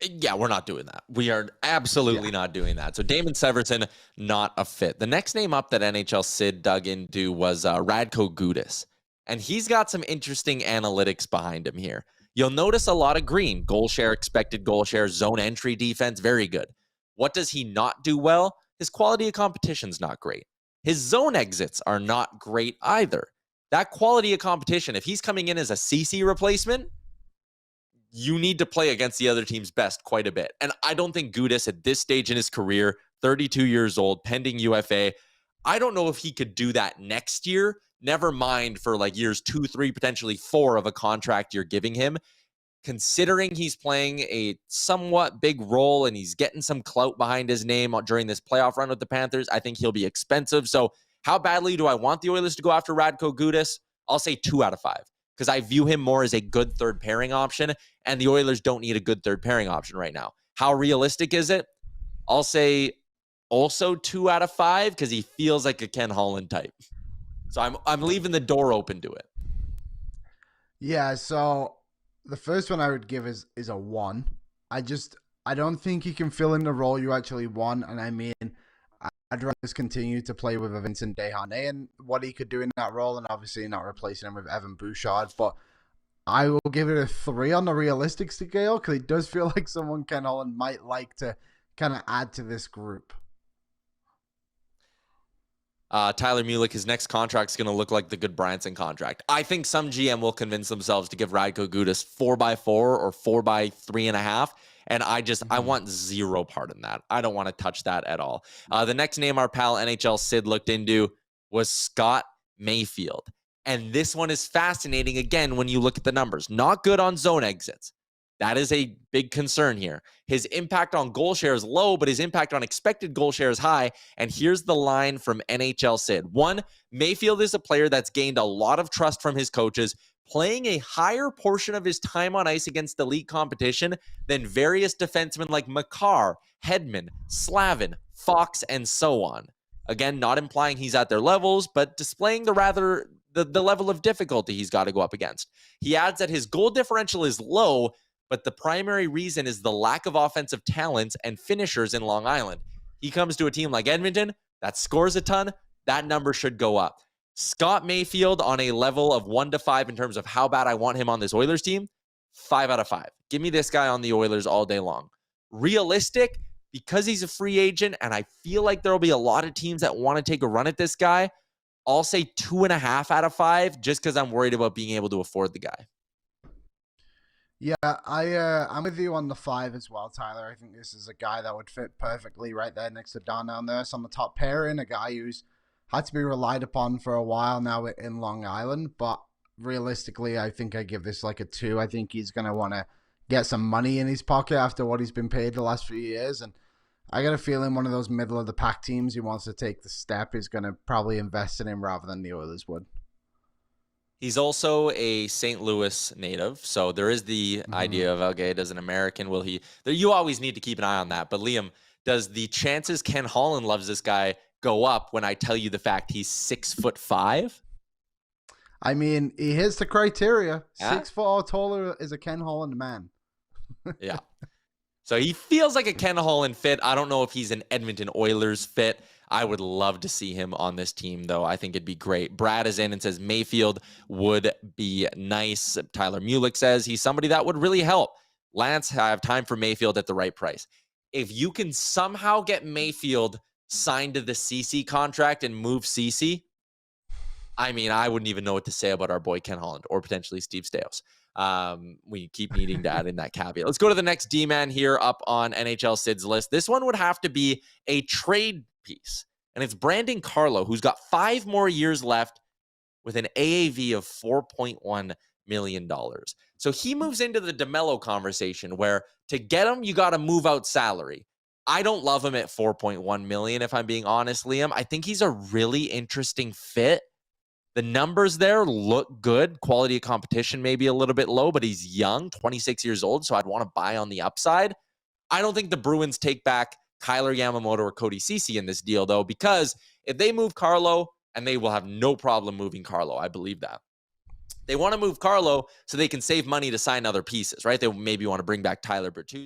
Yeah, we're not doing that. We are absolutely not doing that. So Damon Severson, not a fit. The next name up that NHL Sid dug into was Radko Gudas. And he's got some interesting analytics behind him here. You'll notice a lot of green, goal share, expected goal share, zone entry defense, very good. What does he not do well? His quality of competition's not great. His zone exits are not great either. That quality of competition, if he's coming in as a CC replacement, you need to play against the other team's best quite a bit. And I don't think Gudas at this stage in his career, 32 years old, pending UFA, I don't know if he could do that next year. Never mind for like years 2, 3, potentially 4 of a contract you're giving him. Considering he's playing a somewhat big role and he's getting some clout behind his name during this playoff run with the Panthers, I think he'll be expensive. So how badly do I want the Oilers to go after Radko Gudas? I'll say 2 out of 5 because I view him more as a good third pairing option, and the Oilers don't need a good third pairing option right now. How realistic is it? I'll say also 2 out of 5 because he feels like a Ken Holland type. So I'm leaving the door open to it. Yeah, so the first one I would give is a 1. I don't think he can fill in the role you actually want, and I mean, I'd rather just continue to play with a Vincent Desharnais and what he could do in that role, and obviously not replacing him with Evan Bouchard. But I will give it a 3 on the realistic scale because it does feel like someone Ken Holland might like to kind of add to this group. Tyler Mulick, his next contract is going to look like the good Branson contract. I think some GM will convince themselves to give Radko Gudas 4x4 or 4x3.5. And I want zero part in that. I don't want to touch that at all. The next name our pal NHL Sid looked into was Scott Mayfield. And this one is fascinating, again, when you look at the numbers. Not good on zone exits. That is a big concern here. His impact on goal share is low, but his impact on expected goal share is high. And here's the line from NHL Sid. 1, Mayfield is a player that's gained a lot of trust from his coaches, playing a higher portion of his time on ice against elite competition than various defensemen like Makar, Hedman, Slavin, Fox, and so on. Again, not implying he's at their levels, but displaying the level of difficulty he's got to go up against. He adds that his goal differential is low, but the primary reason is the lack of offensive talents and finishers in Long Island. He comes to a team like Edmonton that scores a ton. That number should go up. Scott Mayfield on a level of 1 to 5 in terms of how bad I want him on this Oilers team, 5 out of 5. Give me this guy on the Oilers all day long. Realistic, because he's a free agent and I feel like there will be a lot of teams that want to take a run at this guy, I'll say 2.5 out of 5 just because I'm worried about being able to afford the guy. Yeah, I'm with you on the 5 as well, Tyler. I think this is a guy that would fit perfectly right there next to Darnell Nurse on the top pairing, a guy who's had to be relied upon for a while now in Long Island. But realistically, I think I give this like a 2. I think he's going to want to get some money in his pocket after what he's been paid the last few years. And I got a feeling one of those middle of the pack teams who wants to take the step is going to probably invest in him rather than the Oilers would. He's also a St. Louis native, so there is the idea of, okay, does an American, will he? You always need to keep an eye on that. But Liam, does the chances Ken Holland loves this guy go up when I tell you the fact he's 6'5"? I mean, he hits the criteria. Yeah? 6 foot or taller is a Ken Holland man. Yeah. So he feels like a Ken Holland fit. I don't know if he's an Edmonton Oilers fit. I would love to see him on this team, though. I think it'd be great. Brad is in and says Mayfield would be nice. Tyler Mulick says he's somebody that would really help. Lance, I have time for Mayfield at the right price. If you can somehow get Mayfield signed to the CC contract and move CC, I mean, I wouldn't even know what to say about our boy Ken Holland or potentially Steve Stais. We keep needing to add in that caveat. Let's go to the next D-man here up on NHL Sid's list. This one would have to be a trade piece, and it's Brandon Carlo, who's got 5 more years left with an AAV of $4.1 million. So he moves into the DeMello conversation where to get him, you got to move out salary. I don't love him at $4.1 million, if I'm being honest, Liam. I think he's a really interesting fit. The numbers there look good. Quality of competition may be a little bit low, but he's young, 26 years old, so I'd want to buy on the upside. I don't think the Bruins take back Kyler Yamamoto or Cody Ceci in this deal, though, because if they move Carlo, and they will have no problem moving Carlo, I believe that. They want to move Carlo so they can save money to sign other pieces, right? They maybe want to bring back Tyler Bertuzzi.